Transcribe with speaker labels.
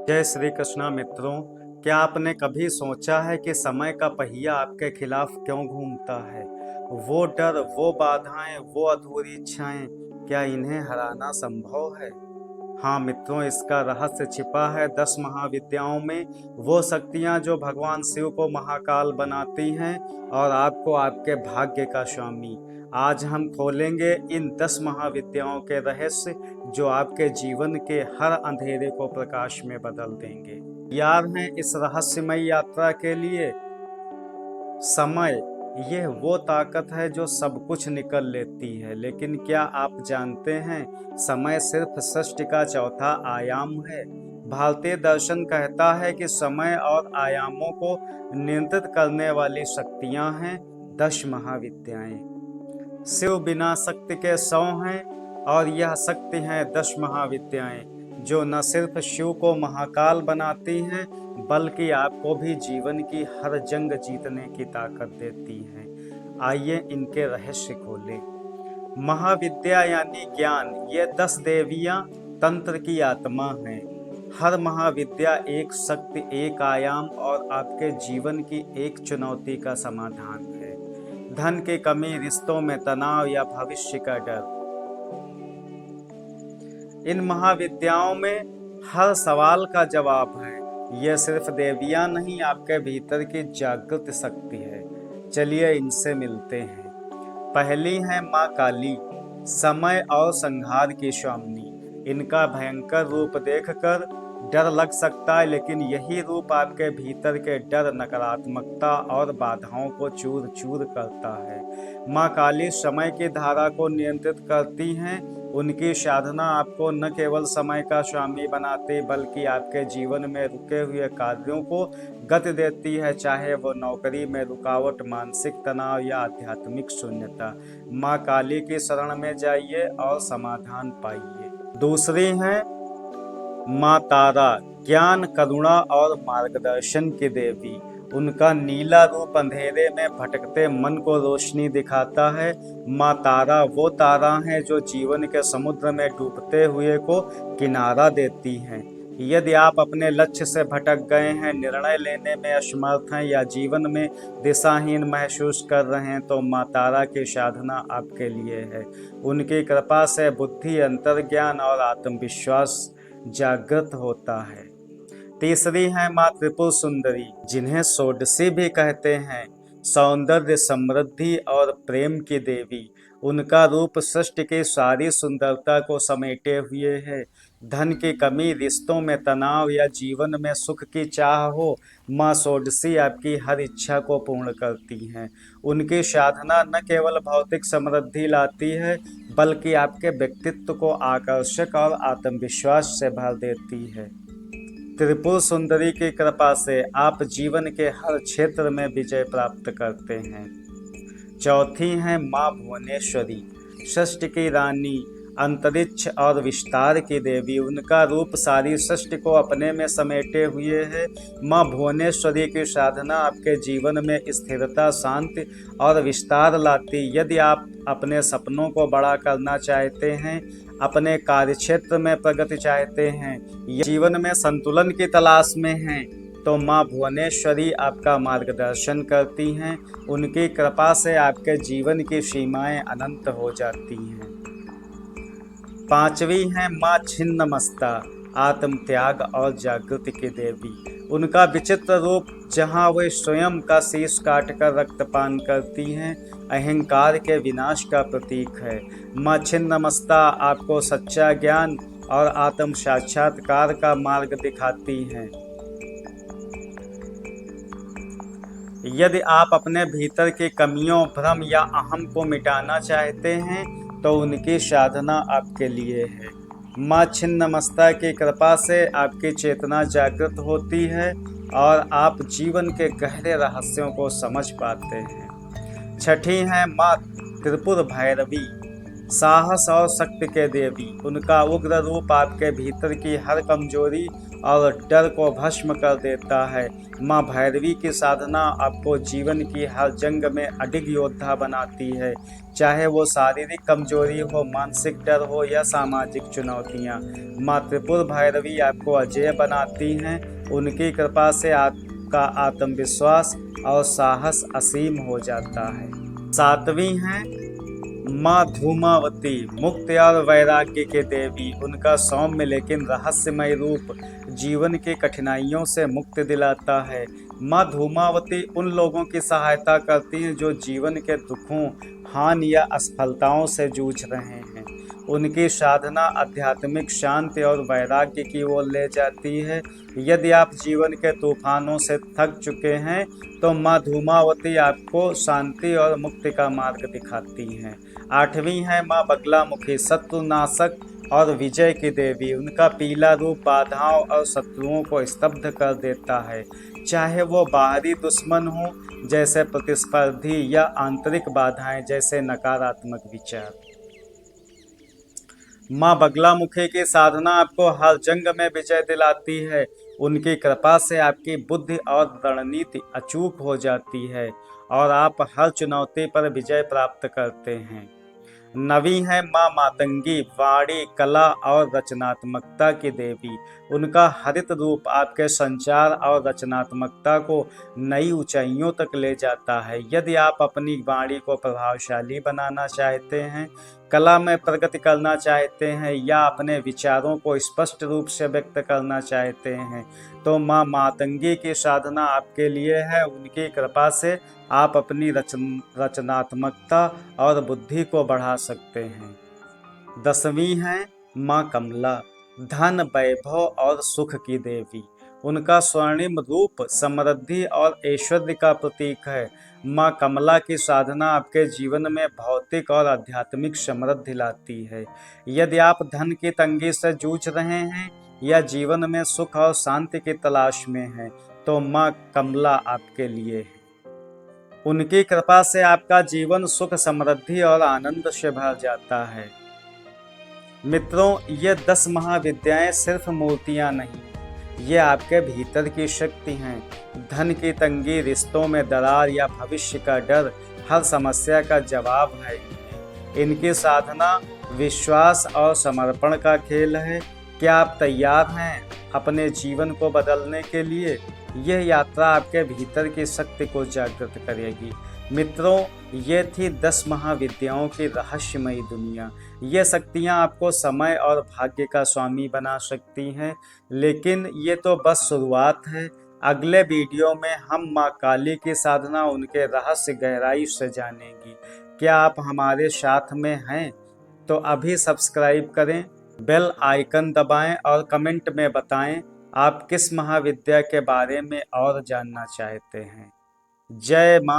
Speaker 1: जय श्री कृष्णा मित्रों। क्या आपने कभी सोचा है कि समय का पहिया आपके खिलाफ क्यों घूमता है? वो डर, वो बाधाएं, वो अधूरी इच्छाएं, क्या इन्हें हराना संभव है? हाँ मित्रों, इसका रहस्य छिपा है 10 महाविद्याओं में। वो शक्तियाँ जो भगवान शिव को महाकाल बनाती हैं और आपको आपके भाग्य का स्वामी। आज हम खोलेंगे इन 10 महाविद्याओं के रहस्य जो आपके जीवन के हर अंधेरे को प्रकाश में बदल देंगे। तैयार हैं इस रहस्यमय यात्रा के लिए? समय, यह वो ताकत है जो सब कुछ निकल लेती है, लेकिन क्या आप जानते हैं समय सिर्फ सृष्टि का चौथा आयाम है। भारतीय दर्शन कहता है कि समय और आयामों को नियंत्रित करने वाली शक्तियां हैं 10 महाविद्याएं। शिव बिना शक्ति के 100 हैं और यह शक्ति हैं 10 महाविद्याएं जो न सिर्फ शिव को महाकाल बनाती हैं बल्कि आपको भी जीवन की हर जंग जीतने की ताकत देती हैं। आइए इनके रहस्य खोलें। महाविद्या यानी ज्ञान, ये 10 देवियां तंत्र की आत्मा हैं। हर महाविद्या एक शक्ति, एक आयाम और आपके जीवन की एक चुनौती का समाधान है। धन की कमी, रिश्तों में तनाव या भविष्य का डर। इन महाविद्याओं में हर सवाल का जवाब है। यह सिर्फ देवियां नहीं, आपके भीतर की जागृत शक्ति है। चलिए इनसे मिलते हैं। पहली है माँ काली, समय और संहार की स्वामिनी। इनका भयंकर रूप देखकर डर लग सकता है, लेकिन यही रूप आपके भीतर के डर, नकारात्मकता और बाधाओं को चूर चूर करता है। माँ काली समय की धारा को नियंत्रित करती हैं। उनकी साधना आपको न केवल समय का स्वामी बनाती बल्कि आपके जीवन में रुके हुए कार्यों को गति देती है, चाहे वो नौकरी में रुकावट, मानसिक तनाव या आध्यात्मिक शून्यता। माँ काली की शरण में जाइए और समाधान पाइए। दूसरी है माँ तारा, ज्ञान, करुणा और मार्गदर्शन की देवी। उनका नीला रूप अंधेरे में भटकते मन को रोशनी दिखाता है। माँ तारा वो तारा हैं जो जीवन के समुद्र में डूबते हुए को किनारा देती हैं। यदि आप अपने लक्ष्य से भटक गए हैं, निर्णय लेने में असमर्थ हैं या जीवन में दिशाहीन महसूस कर रहे हैं, तो माँ तारा की साधना आपके लिए है। उनकी कृपा से बुद्धि, अंतर्ज्ञान और आत्मविश्वास जागृत होता है। तीसरी है माँ त्रिपुर सुंदरी, जिन्हें षोडशी भी कहते हैं। सौंदर्य, समृद्धि और प्रेम की देवी। उनका रूप सृष्टि की सारी सुंदरता को समेटे हुए है। धन की कमी, रिश्तों में तनाव या जीवन में सुख की चाह हो, माँ षोडशी आपकी हर इच्छा को पूर्ण करती हैं। उनकी साधना न केवल भौतिक समृद्धि लाती है बल्कि आपके व्यक्तित्व को आकर्षक और आत्मविश्वास से भर देती है। त्रिपुर सुंदरी की कृपा से आप जीवन के हर क्षेत्र में विजय प्राप्त करते हैं। चौथी हैं माँ भुवनेश्वरी, सृष्टि की रानी, अंतरिक्ष और विस्तार की देवी। उनका रूप सारी सृष्टि को अपने में समेटे हुए है। माँ भुवनेश्वरी की साधना आपके जीवन में स्थिरता, शांति और विस्तार लाती। यदि आप अपने सपनों को बड़ा करना चाहते हैं, अपने कार्यक्षेत्र में प्रगति चाहते हैं या जीवन में संतुलन की तलाश में हैं, तो माँ भुवनेश्वरी आपका मार्गदर्शन करती हैं। उनकी कृपा से आपके जीवन की सीमाएं अनंत हो जाती हैं। पांचवी है माँ छिन्नमस्ता, आत्म त्याग और जागृति की देवी। उनका विचित्र रूप, जहाँ वे स्वयं का शीश काटकर रक्तपान करती हैं, अहंकार के विनाश का प्रतीक है। माँ छिन्नमस्ता आपको सच्चा ज्ञान और आत्म साक्षात्कार का मार्ग दिखाती हैं। यदि आप अपने भीतर की कमियों, भ्रम या अहम को मिटाना चाहते हैं, तो उनकी साधना आपके लिए है। माँ छिन्नमस्ता की कृपा से आपकी चेतना जागृत होती है और आप जीवन के गहरे रहस्यों को समझ पाते हैं। छठी है माँ त्रिपुर भैरवी, साहस और शक्ति के देवी, उनका उग्र रूप आपके भीतर की हर कमजोरी और डर को भस्म कर देता है। माँ भैरवी की साधना आपको जीवन की हर जंग में अडिग योद्धा बनाती है, चाहे वो शारीरिक कमजोरी हो, मानसिक डर हो या सामाजिक चुनौतियाँ। माँ त्रिपुर भैरवी आपको अजेय बनाती हैं। उनकी कृपा से आपका आत्मविश्वास और साहस असीम हो जाता है। सातवीं हैं माँ धूमावती, मुक्ति और वैराग्य के देवी। उनका सौम्य लेकिन रहस्यमय रूप जीवन की कठिनाइयों से मुक्ति दिलाता है। माँ धूमावती उन लोगों की सहायता करती हैं जो जीवन के दुखों, हानि या असफलताओं से जूझ रहे हैं। उनकी साधना आध्यात्मिक शांति और वैराग्य की ओर ले जाती है। यदि आप जीवन के तूफानों से थक चुके हैं तो माँ धूमावती आपको शांति और मुक्ति का मार्ग दिखाती हैं। आठवीं है माँ बगलामुखी, शत्रुनाशक और विजय की देवी। उनका पीला रूप बाधाओं और शत्रुओं को स्तब्ध कर देता है, चाहे वो बाहरी दुश्मन हो जैसे प्रतिस्पर्धी या आंतरिक बाधाएं जैसे नकारात्मक विचार। माँ बगलामुखी की साधना आपको हर जंग में विजय दिलाती है। उनकी कृपा से आपकी बुद्धि और रणनीति अचूक हो जाती है और आप हर चुनौती पर विजय प्राप्त करते हैं। नवी है माँ मातंगी, वाणी, कला और रचनात्मकता की देवी। उनका हरित रूप आपके संचार और रचनात्मकता को नई ऊंचाइयों तक ले जाता है। यदि आप अपनी वाणी को प्रभावशाली बनाना चाहते हैं, कला में प्रगति करना चाहते हैं या अपने विचारों को स्पष्ट रूप से व्यक्त करना चाहते हैं, तो माँ मातंगी की साधना आपके लिए है। उनकी कृपा से आप अपनी रचनात्मकता और बुद्धि को बढ़ा सकते हैं। 10वीं है माँ कमला, धन, वैभव और सुख की देवी। उनका स्वर्णिम रूप समृद्धि और ऐश्वर्य का प्रतीक है। माँ कमला की साधना आपके जीवन में भौतिक और आध्यात्मिक समृद्धि लाती है। यदि आप धन की तंगी से जूझ रहे हैं या जीवन में सुख और शांति की तलाश में हैं, तो माँ कमला आपके लिए है। उनकी कृपा से आपका जीवन सुख, समृद्धि और आनंद से भर जाता है। मित्रों, ये 10 महाविद्याएं सिर्फ मूर्तियां नहीं, ये आपके भीतर की शक्ति हैं। धन की तंगी, रिश्तों में दरार या भविष्य का डर, हर समस्या का जवाब है। इनकी साधना विश्वास और समर्पण का खेल है। क्या आप तैयार हैं अपने जीवन को बदलने के लिए? यह यात्रा आपके भीतर की शक्ति को जागृत करेगी। मित्रों, ये थी 10 महाविद्याओं की रहस्यमयी दुनिया। ये शक्तियाँ आपको समय और भाग्य का स्वामी बना सकती हैं, लेकिन ये तो बस शुरुआत है। अगले वीडियो में हम माँ काली की साधना, उनके रहस्य गहराई से जानेंगे। क्या आप हमारे साथ में हैं? तो अभी सब्सक्राइब करें, बेल आइकन दबाएं और कमेंट में बताएं आप किस महाविद्या के बारे में और जानना चाहते हैं। जय माँ।